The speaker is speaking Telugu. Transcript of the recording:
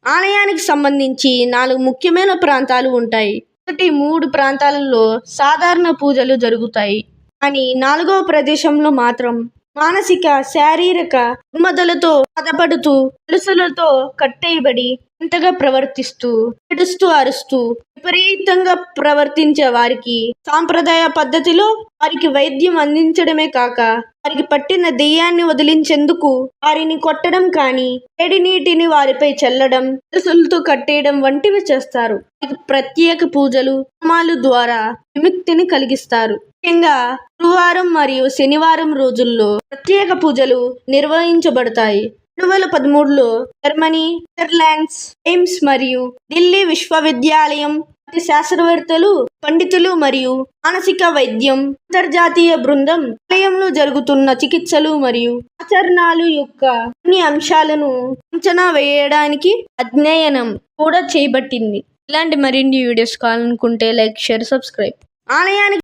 ఆలయానికి సంబంధించి 4 ముఖ్యమైన ప్రాంతాలు ఉంటాయి. మొదటి 3 ప్రాంతాలలో సాధారణ పూజలు జరుగుతాయి. కానీ 4వ ప్రదేశంలో మాత్రం మానసిక, శారీరక రుగ్మతలతో బాధపడుతూ, గొలుసులతో కట్టేయబడి వింతగా ప్రవర్తిస్తూ, ఏడుస్తూ, అరుస్తూ విపరీతంగా ప్రవర్తించే వారికి సాంప్రదాయ పద్ధతిలో వారికి వైద్యం అందించడమే కాక వారికి పట్టిన దెయ్యాన్ని వదిలించేందుకు వారిని కొట్టడం కానీ, వేడి నీటిని వారిపై చల్లడం, గొలుసులతో కట్టేయడం వంటివి చేస్తారు. వారికి ప్రత్యేక పూజలు, హోమాలు ద్వారా విముక్తిని కలిగిస్తారు. ముఖ్యంగా గురువారం మరియు శనివారం రోజుల్లో ప్రత్యేక పూజలు నిర్వహించబడతాయి. 2013లో జర్మనీ, నెదర్లాండ్స్, ఎయిమ్స్ మరియు ఢిల్లీ విశ్వవిద్యాలయం వంటి శాస్త్రవేత్తలు, పండితులు మరియు మానసిక వైద్యం అంతర్జాతీయ బృందం ఆలయంలో జరుగుతున్న చికిత్సలు మరియు ఆచరణలు యొక్క అన్ని అంశాలను అంచనా వేయడానికి అధ్యయనం కూడా చేయబట్టింది. ఇలాంటి మరిన్ని వీడియోస్ కావాలనుకుంటే లైక్, షేర్, సబ్స్క్రైబ్. ఆలయానికి